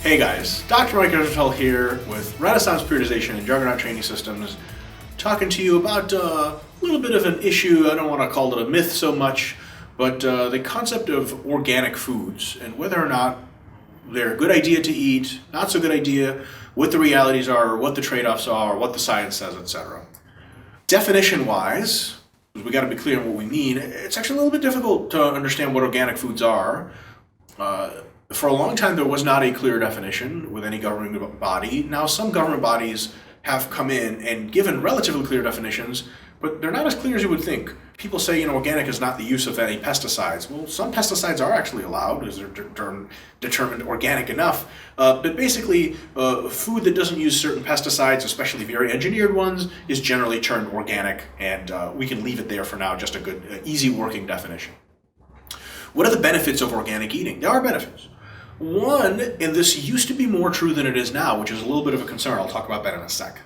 Hey guys, Dr. Mike Rosenfeld here with Renaissance Periodization and Juggernaut Training Systems, talking to you about a little bit of an issue. I don't want to call it a myth so much, but the concept of organic foods and whether or not they're a good idea to eat, not so good idea, what the realities are, or what the trade-offs are, or what the science says, etc. Definition-wise, we got to be clear on what we mean. It's actually a little bit difficult to understand what organic foods are. For a long time, there was not a clear definition with any government body. Now, some government bodies have come in and given relatively clear definitions, but they're not as clear as you would think. People say, organic is not the use of any pesticides. Well, some pesticides are actually allowed, because they're determined organic enough. But basically, food that doesn't use certain pesticides, especially very engineered ones, is generally termed organic, and we can leave it there for now, just a good, easy working definition. What are the benefits of organic eating? There are benefits. One, and this used to be more true than it is now, which is a little bit of a concern. I'll talk about that in a sec.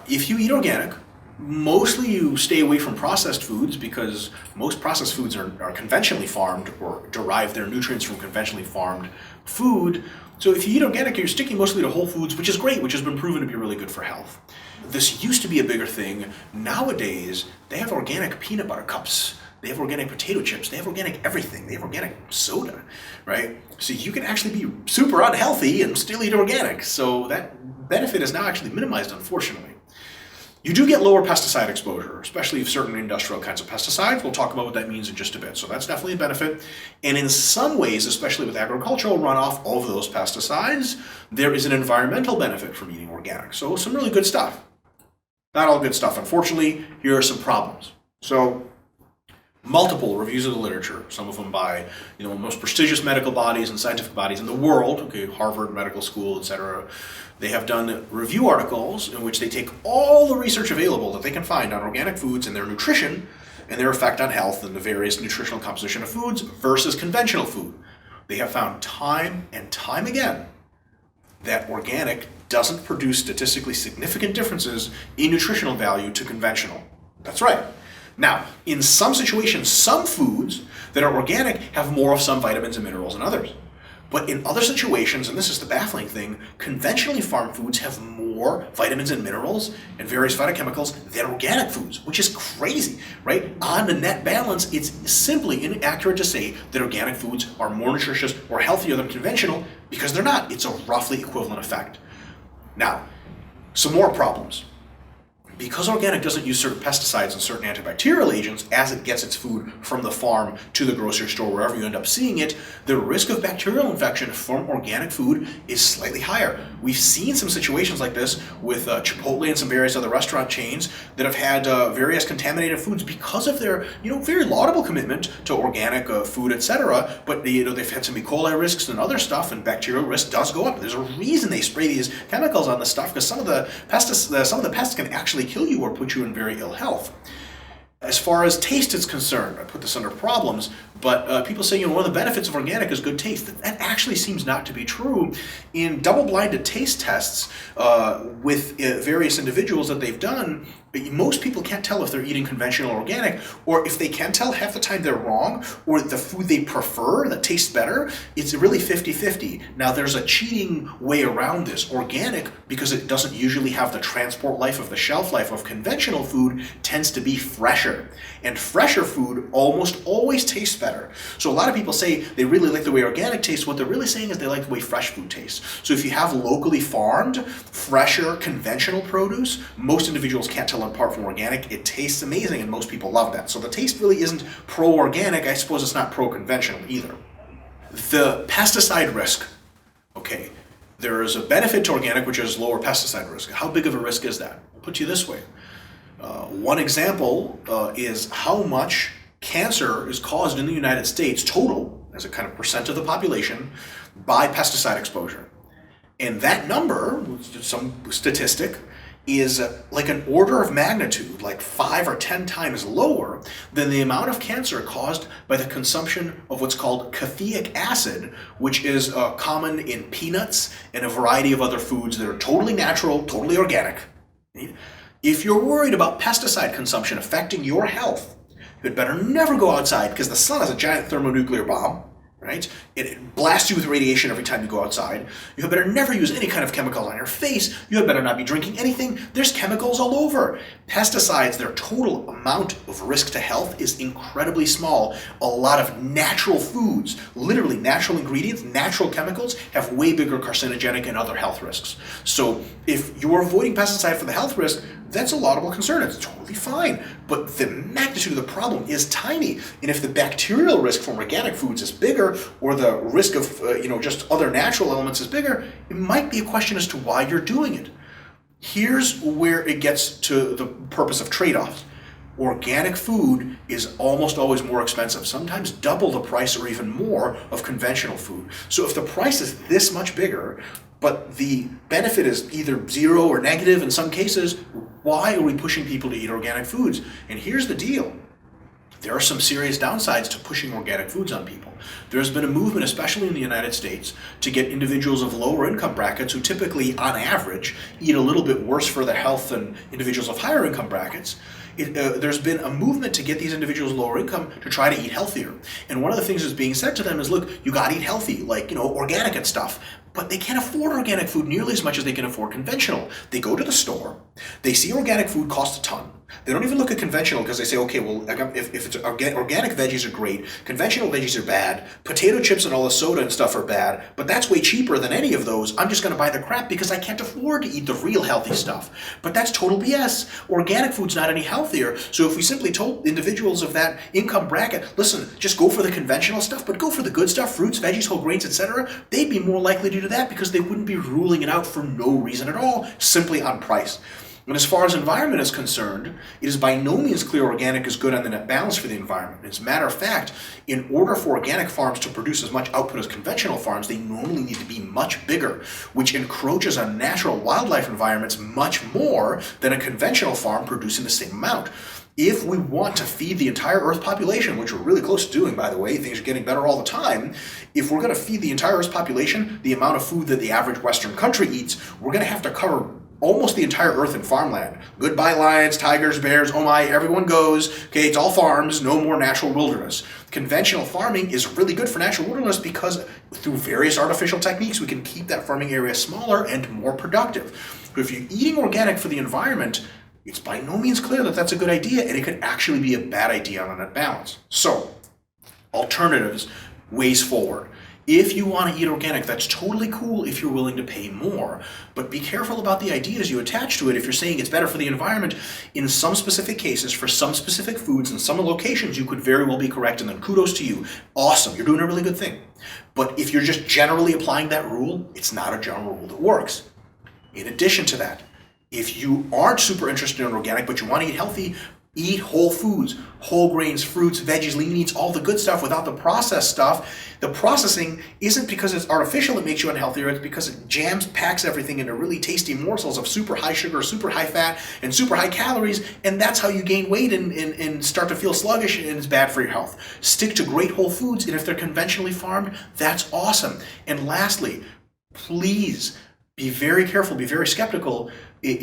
If you eat organic, mostly you stay away from processed foods because most processed foods are conventionally farmed or derive their nutrients from conventionally farmed food. So if you eat organic, you're sticking mostly to whole foods, which is great, which has been proven to be really good for health. This used to be a bigger thing. Nowadays, they have organic peanut butter cups. They have organic potato chips. They have organic everything. They have organic soda, right? So you can actually be super unhealthy and still eat organic. So that benefit is now actually minimized, unfortunately. You do get lower pesticide exposure, especially if certain industrial kinds of pesticides. We'll talk about what that means in just a bit. So that's definitely a benefit. And in some ways, especially with agricultural runoff of those pesticides, there is an environmental benefit from eating organic. So some really good stuff. Not all good stuff. Unfortunately, here are some problems. So multiple reviews of the literature, some of them by the most prestigious medical bodies and scientific bodies in the world, Harvard Medical School, etc. They have done review articles in which they take all the research available that they can find on organic foods and their nutrition and their effect on health and the various nutritional composition of foods versus conventional food. They have found time and time again that organic doesn't produce statistically significant differences in nutritional value to conventional. That's right. Now, in some situations, some foods that are organic have more of some vitamins and minerals than others. But in other situations, and this is the baffling thing, conventionally farmed foods have more vitamins and minerals and various phytochemicals than organic foods, which is crazy, right? On the net balance, it's simply inaccurate to say that organic foods are more nutritious or healthier than conventional because they're not. It's a roughly equivalent effect. Now, some more problems. Because organic doesn't use certain pesticides and certain antibacterial agents as it gets its food from the farm to the grocery store, wherever you end up seeing it, the risk of bacterial infection from organic food is slightly higher. We've seen some situations like this with Chipotle and some various other restaurant chains that have had various contaminated foods because of their very laudable commitment to organic food, etc. But they've had some E. coli risks and other stuff, and bacterial risk does go up. There's a reason they spray these chemicals on the stuff, because some of the pests can actually kill you or put you in very ill health. As far as taste is concerned, I put this under problems, but people say one of the benefits of organic is good taste. That actually seems not to be true. In double-blinded taste tests with various individuals that they've done, most people can't tell if they're eating conventional or organic, or if they can tell, half the time they're wrong, or the food they prefer that tastes better, it's really 50-50. Now, there's a cheating way around this. Organic, because it doesn't usually have the transport life of the shelf life of conventional food, tends to be fresher. And fresher food almost always tastes better. So a lot of people say they really like the way organic tastes. What they're really saying is they like the way fresh food tastes. So if you have locally farmed, fresher, conventional produce, most individuals can't tell apart from organic. It tastes amazing, and most people love that. So the taste really isn't pro-organic. I suppose it's not pro-conventional either. The pesticide risk. Okay, there is a benefit to organic, which is lower pesticide risk. How big of a risk is that? I'll put you this way. One example is how much cancer is caused in the United States total, as a kind of percent of the population, by pesticide exposure. And that number, some statistic, is like an order of magnitude, like 5 or 10 times lower than the amount of cancer caused by the consumption of what's called caffeic acid, which is common in peanuts and a variety of other foods that are totally natural, totally organic. If you're worried about pesticide consumption affecting your health, you'd better never go outside, because the sun is a giant thermonuclear bomb, right? It blasts you with radiation every time you go outside. You had better never use any kind of chemicals on your face. You had better not be drinking anything. There's chemicals all over. Pesticides, their total amount of risk to health is incredibly small. A lot of natural foods, literally natural ingredients, natural chemicals, have way bigger carcinogenic and other health risks. So if you're avoiding pesticide for the health risk, that's a laudable concern. It's totally fine. But the magnitude of the problem is tiny. And if the bacterial risk from organic foods is bigger, or the risk of just other natural elements is bigger, it might be a question as to why you're doing it. Here's where it gets to the purpose of trade-offs. Organic food is almost always more expensive, sometimes double the price or even more of conventional food. So if the price is this much bigger, but the benefit is either zero or negative in some cases, why are we pushing people to eat organic foods? And here's the deal. There are some serious downsides to pushing organic foods on people. There's been a movement, especially in the United States, to get individuals of lower income brackets who typically, on average, eat a little bit worse for their health than individuals of higher income brackets. There's been a movement to get these individuals lower income to try to eat healthier. And one of the things that's being said to them is, look, you gotta eat healthy, like, organic and stuff. But they can't afford organic food nearly as much as they can afford conventional. They go to the store, they see organic food costs a ton. They don't even look at conventional because they say, okay, well, if it's organic veggies are great, conventional veggies are bad, potato chips and all the soda and stuff are bad, but that's way cheaper than any of those. I'm just going to buy the crap because I can't afford to eat the real healthy stuff. But that's total BS. Organic food's not any healthier. So if we simply told individuals of that income bracket, listen, just go for the conventional stuff, but go for the good stuff, fruits, veggies, whole grains, etc., they'd be more likely to do that because they wouldn't be ruling it out for no reason at all, simply on price. And as far as environment is concerned, it is by no means clear organic is good on the net balance for the environment. As a matter of fact, in order for organic farms to produce as much output as conventional farms, they normally need to be much bigger, which encroaches on natural wildlife environments much more than a conventional farm producing the same amount. If we want to feed the entire Earth population, which we're really close to doing, by the way, things are getting better all the time. If we're going to feed the entire Earth's population the amount of food that the average Western country eats, we're going to have to cover almost the entire Earth in farmland. Goodbye lions, tigers, bears, oh my, everyone goes. Okay, it's all farms, no more natural wilderness. Conventional farming is really good for natural wilderness because through various artificial techniques, we can keep that farming area smaller and more productive. But if you're eating organic for the environment, it's by no means clear that that's a good idea, and it could actually be a bad idea on a net balance. So, alternatives, ways forward. If you want to eat organic, that's totally cool if you're willing to pay more. But be careful about the ideas you attach to it. If you're saying it's better for the environment, in some specific cases, for some specific foods, in some locations, you could very well be correct, and then kudos to you. Awesome, you're doing a really good thing. But if you're just generally applying that rule, it's not a general rule that works. In addition to that, if you aren't super interested in organic, but you want to eat healthy, eat whole foods, whole grains, fruits, veggies, lean meats, all the good stuff without the processed stuff. The processing isn't because it's artificial that makes you unhealthier, it's because it packs everything into really tasty morsels of super high sugar, super high fat, and super high calories, and that's how you gain weight and start to feel sluggish, and it's bad for your health. Stick to great whole foods, and if they're conventionally farmed, that's awesome. And lastly, please be very careful, be very skeptical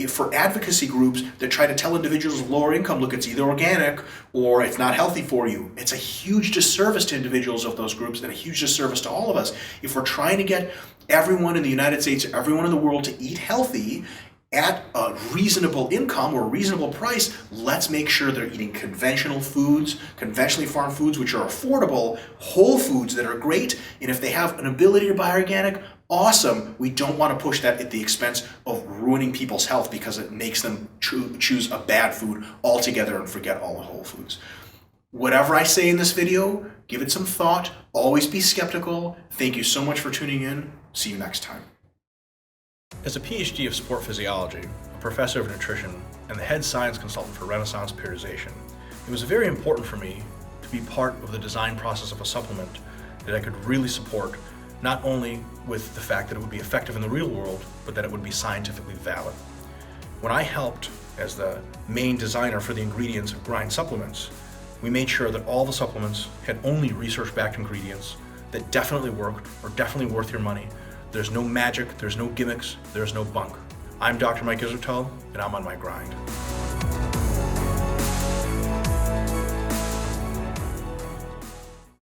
for advocacy groups that try to tell individuals with lower income, look, it's either organic or it's not healthy for you. It's a huge disservice to individuals of those groups and a huge disservice to all of us. If we're trying to get everyone in the United States, everyone in the world to eat healthy at a reasonable income or a reasonable price, let's make sure they're eating conventional foods, conventionally farmed foods, which are affordable, whole foods that are great, and if they have an ability to buy organic, awesome. We don't want to push that at the expense of ruining people's health because it makes them choose a bad food altogether and forget all the whole foods. Whatever I say in this video, give it some thought. Always be skeptical. Thank you so much for tuning in. See you next time. As a PhD of sport physiology, a professor of nutrition, and the head science consultant for Renaissance Periodization, it was very important for me to be part of the design process of a supplement that I could really support, not only with the fact that it would be effective in the real world, but that it would be scientifically valid. When I helped as the main designer for the ingredients of Grind supplements, we made sure that all the supplements had only research-backed ingredients that definitely worked or definitely worth your money. There's no magic, there's no gimmicks, there's no bunk. I'm Dr. Mike Isertel, and I'm on my grind.